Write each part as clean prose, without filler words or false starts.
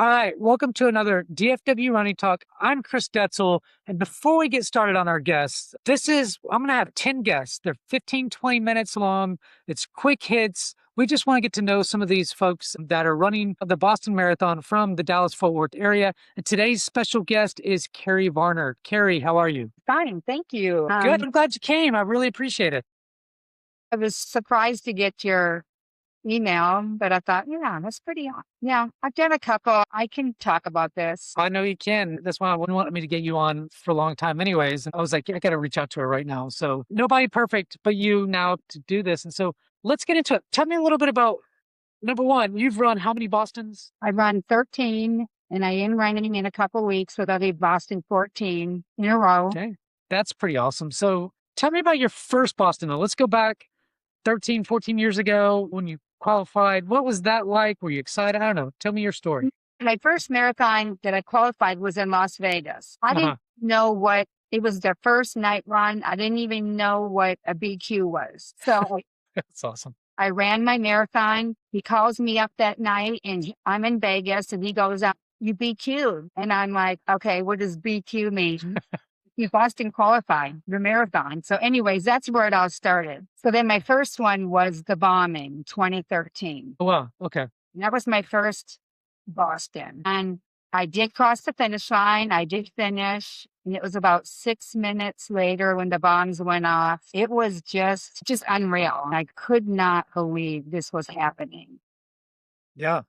All right, welcome to another DFW Running Talk. I'm Chris Detzel, and before we get started on our guests, I'm going to have 10 guests. They're 15, 20 minutes long. It's quick hits. We just want to get to know some of these folks that are running the Boston Marathon from the Dallas-Fort Worth area. And today's special guest is Carrie Varner. Carrie, how are you? Fine, thank you. Good. I'm glad you came. I really appreciate it. I was surprised to get your email, but I thought, yeah, that's pretty on. Yeah, I've done a couple. I can talk about this. I know you can. That's why I wanted me to get you on for a long time anyways. I was like, I got to reach out to her right now. So nobody perfect but you now to do this. And so let's get into it. Tell me a little bit about, number one, you've run how many Bostons? I run 13 and I am running in a couple weeks, so that'll be Boston 14 in a row. Okay. That's pretty awesome. So tell me about your first Boston though. Let's go back 13, 14 years ago when you qualified. What was that like? Were you excited? I don't know. Tell me your story. My first marathon that I qualified was in Las Vegas. I Uh-huh. didn't know what it was, the first night run. I didn't even know what a BQ was. So That's awesome. I ran my marathon. He calls me up that night and I'm in Vegas and he goes out, you BQ'd. And I'm like, okay, what does BQ mean? You Boston qualified the marathon. So anyways, that's where it all started. So then my first one was the bombing 2013. Oh, wow. Okay. And that was my first Boston. And I did cross the finish line. I did finish. And it was about 6 minutes later when the bombs went off. It was just unreal. I could not believe this was happening. Yeah.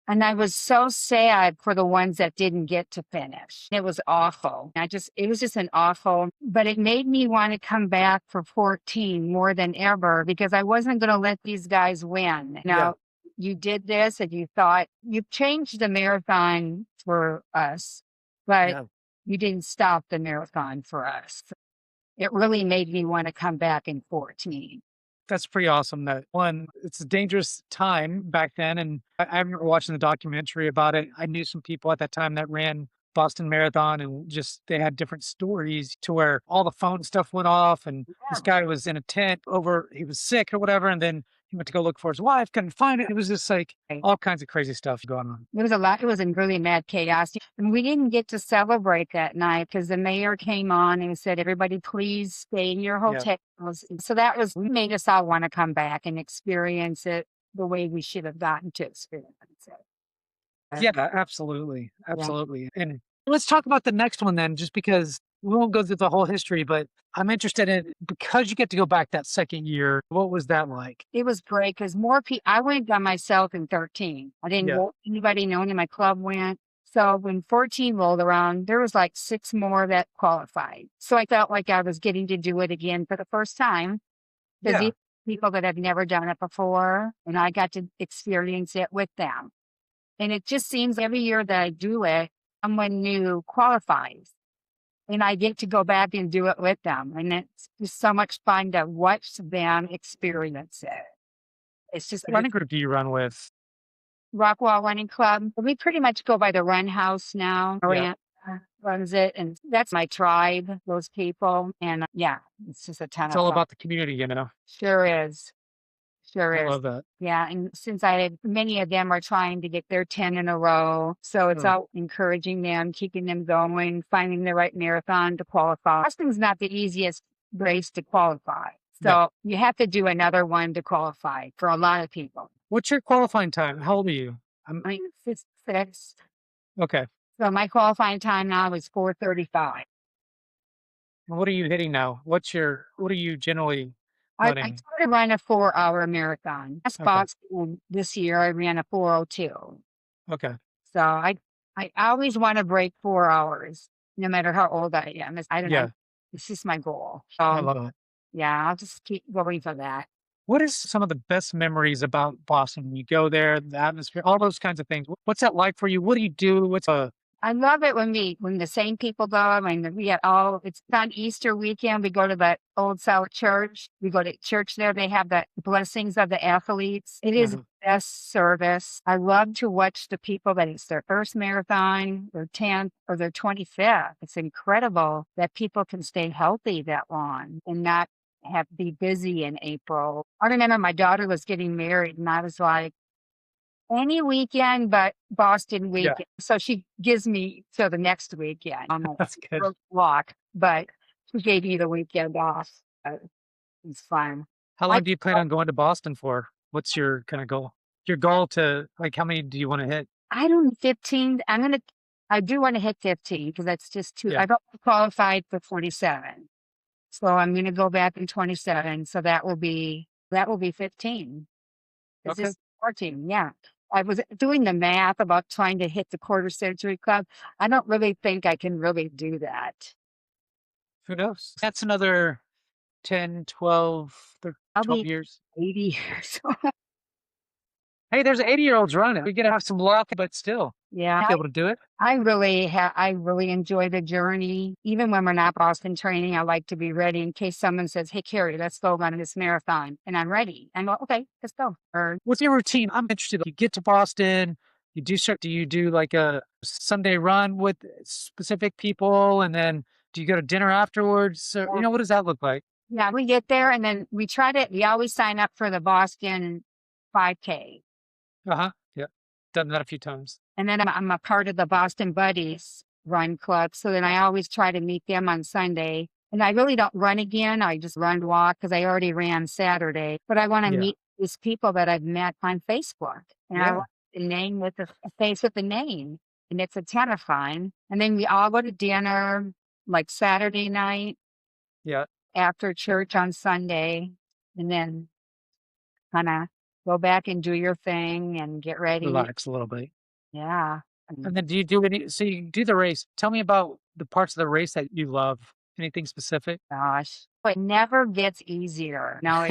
And I was so sad for the ones that didn't get to finish. It was awful. It was just an awful, but it made me want to come back for 14 more than ever because I wasn't going to let these guys win. Now, you did this and you thought you've changed the marathon for us, but you didn't stop the marathon for us. It really made me want to come back in 14. That's pretty awesome. That one, it's a dangerous time back then. And I remember watching the documentary about it. I knew some people at that time that ran Boston Marathon and just they had different stories to where all the phone stuff went off and this guy was in a tent he was sick or whatever. And then he went to go look for his wife, couldn't find it. It was just like all kinds of crazy stuff going on. There was a lot. It was in really mad chaos. And we didn't get to celebrate that night because the mayor came on and said, everybody, please stay in your hotels. So made us all want to come back and experience it the way we should have gotten to experience it. Yeah, absolutely. Absolutely. Yeah. And let's talk about the next one then, just because we won't go through the whole history, but I'm interested in because you get to go back that second year. What was that like? It was great because more people, I went by myself in 13. I didn't want anybody knowing in my club went. So when 14 rolled around, there was like 6 more that qualified. So I felt like I was getting to do it again for the first time. Because these people that have never done it before, and I got to experience it with them. And it just seems every year that I do it, someone new qualifies. And I get to go back and do it with them. And it's just so much fun to watch them experience it. It's just What group do you run with? Rockwall Running Club. We pretty much go by the run house now. Runs it. And that's my tribe, those people. And it's just a ton of fun. It's all about the community, you know? Sure is. Sure is. I love that. Yeah. And since many of them are trying to get their 10 in a row. So it's all encouraging them, keeping them going, finding the right marathon to qualify. Boston's not the easiest race to qualify. So you have to do another one to qualify for a lot of people. What's your qualifying time? How old are you? I'm 6. Okay. So my qualifying time now is 4:35. What are you hitting now? What are you generally running? I tried to run a 4-hour marathon. Last Boston this year, I ran a 4:02. Okay. So I always want to break 4 hours, no matter how old I am. I don't know. It's just my goal. I love it. Yeah, I'll just keep going for that. What is some of the best memories about Boston when you go there, the atmosphere, all those kinds of things? What's that like for you? What do you do? I love it when the same people go. I mean, it's on Easter weekend. We go to the Old South Church. We go to church there. They have the blessings of the athletes. It is the best service. I love to watch the people that it's their first marathon, their 10th, or their 25th. It's incredible that people can stay healthy that long and not be busy in April. I remember my daughter was getting married and I was like, Any weekend but Boston Yeah, weekend. So she gives me till the next weekend on a that's good. walk, but she gave me the weekend off. It's fun. How I long do you plan on going to Boston for? What's your kinda goal? Your goal to like, how many do you wanna hit? I don't 15. I do want to hit 15 because that's just too Yeah, I've only qualified for 47. So I'm gonna go back in 27. So that will be 15. Is okay. this 14? Yeah. I was doing the math about trying to hit the quarter century club. I don't really think I can really do that. Who knows? That's another 10, 12, I'll 12 be years. 80 years. Hey, there's 80-year-olds running. We gotta have some luck, but still Yeah. be able to do it. I really enjoy the journey. Even when we're not Boston training, I like to be ready in case someone says, "Hey, Carrie, let's go run this marathon." And I'm ready. I'm like, okay, let's go. Or What's your routine? I'm interested. You get to Boston, do you do like a Sunday run with specific people, and then do you go to dinner afterwards? So, what does that look like? yeah, we get there and then we always sign up for the Boston 5K. Uh-huh. Yeah. Done that a few times. And then I'm a part of the Boston Buddies Run Club. So then I always try to meet them on Sunday. And I really don't run again. I just run walk because I already ran Saturday. But I want to Yeah. meet these people that I've met on Facebook. And I Yeah. want a name with a face with a name. And it's a ton of fun. And then we all go to dinner like Saturday night Yeah. after church on Sunday. And then kind of go back and do your thing and get ready. Relax a little bit. Yeah. And then do you do any so you do the race. Tell me about the parts of the race that you love. Anything specific? Gosh, it never gets easier. No,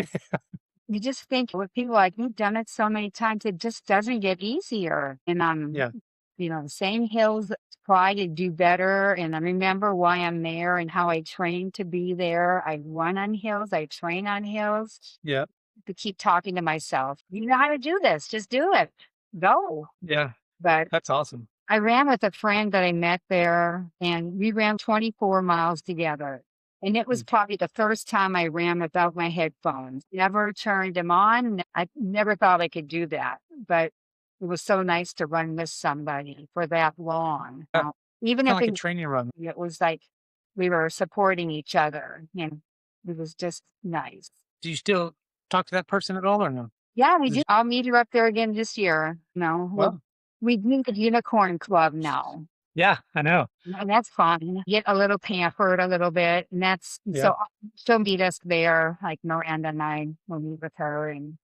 you just think with people like you've done it so many times, it just doesn't get easier. And Yeah. the same hills try to do better. And I remember why I'm there and how I train to be there. I run on hills, I train on hills Yeah. to keep talking to myself. You know how to do this, just do it. Go. Yeah. But That's awesome. I ran with a friend that I met there, and we ran 24 miles together. And it was Mm. probably the first time I ran without my headphones. Never turned them on. I never thought I could do that, but it was so nice to run with somebody for that long. Yeah. Even Kinda if like a training run. it was like we were supporting each other, and it was just nice. Do you still talk to that person at all or no? Yeah, we Is do. it I'll meet her up there again this year. well, We do the Unicorn Club now. yeah, I know. And that's fun. Get a little pampered a little bit. And that's Yeah. so she'll meet us there, like Miranda and I will meet with her and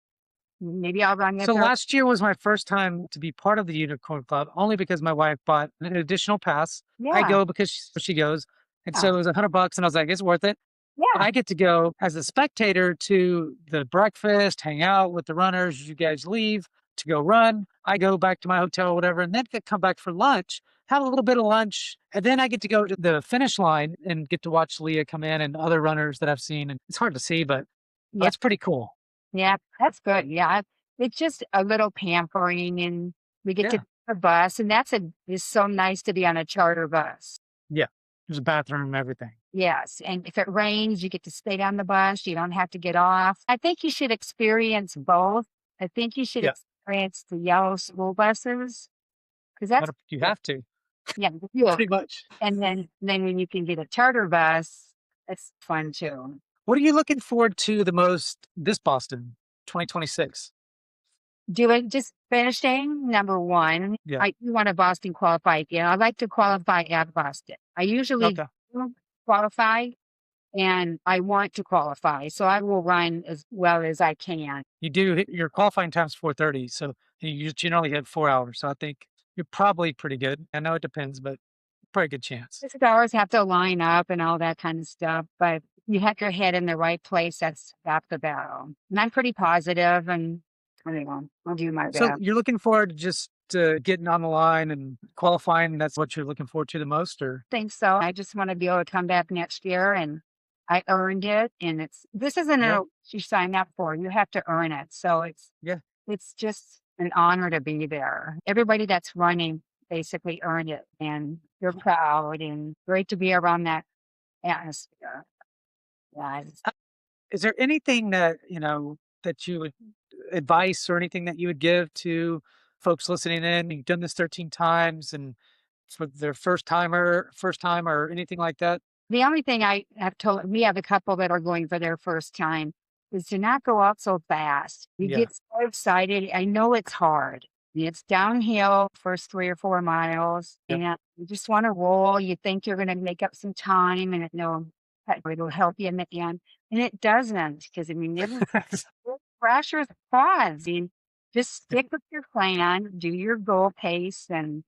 maybe I'll run with So her. last year was my first time to be part of the Unicorn Club, only because my wife bought an additional pass. I Yeah. go because she goes, and so Yeah. it was $100, and I was like, "It's worth it." Yeah. I get to go as a spectator to the breakfast, hang out with the runners. You guys leave to go run. I go back to my hotel, whatever, and then come back for lunch, have a little bit of lunch, and then I get to go to the finish line and get to watch Leah come in and other runners that I've seen. And it's hard to see, but Yeah. it's pretty cool. Yeah. That's good. Yeah. It's just a little pampering and we get to Yeah. a bus and it's so nice to be on a charter bus. Yeah. There's a bathroom, everything. Yes, and if it rains, you get to stay on the bus, you don't have to get off. I think you should experience both. I think you should Yeah. experience the yellow school buses because that's You cool. have to, Yeah, you pretty much. and then when you can get a charter bus, that's fun too. What are you looking forward to the most this Boston 2026? Do it just finishing number 1. Yeah. I do want to Boston qualify again. I like to qualify at Boston. I usually Okay. do qualify and I want to qualify, so I will run as well as I can. You do hit your qualifying time's 4:30, so you generally hit 4 hours, so I think you're probably pretty good. I know it depends, but probably a good chance. 6 hours have to line up and all that kind of stuff, but you have your head in the right place. That's half the battle. And I'm pretty positive, and I don't know, I'll do my So best. you're looking forward to just, getting on the line and qualifying, that's what you're looking forward to the most, or Think so. I just want to be able to come back next year, and I earned it. And this isn't yeah, a you sign up for. You have to earn it. So yeah. it's just an honor to be there. Everybody that's running basically earned it, and you're proud and great to be around that atmosphere. Yeah, Is there anything that, that you would advice or anything that you would give to folks listening in, you've done this 13 times and for their first time or anything like that? The only thing I have told we have a couple that are going for their first time is to not go out so fast. You Yeah. get so excited. I know it's hard. It's downhill first 3 or 4 miles, Yep. and you just want to roll. You think you're going to make up some time, and it'll help you in the end, and it doesn't because I mean, it pressures pause. I mean, just stick with your plan, do your goal pace, and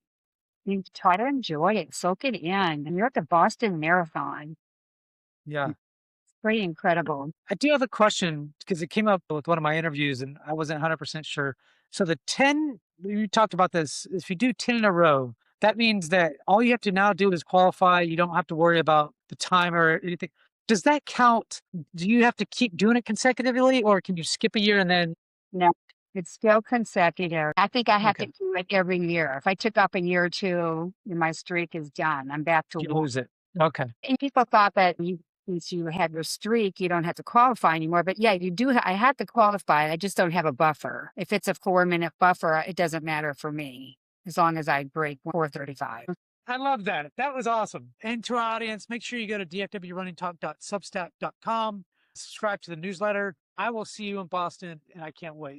you try to enjoy it, soak it in. And you're at the Boston Marathon. Yeah. It's pretty incredible. I do have a question because it came up with one of my interviews and I wasn't 100% sure. So the 10, you talked about this, if you do 10 in a row, that means that all you have to now do is qualify. You don't have to worry about the time or anything. Does that count? Do you have to keep doing it consecutively or can you skip a year and then, No, it's still consecutive. I think I have to okay, do it every year. If I took off a year or two, then my streak is done. I'm back to you one. lose it? Okay. And people thought that since you had your streak, you don't have to qualify anymore. But yeah, you do. I had to qualify. I just don't have a buffer. If it's a 4 minute buffer, it doesn't matter for me as long as I break 4:35. I love that. That was awesome. And to our audience, make sure you go to dfwrunningtalk.substack.com, subscribe to the newsletter. I will see you in Boston and I can't wait.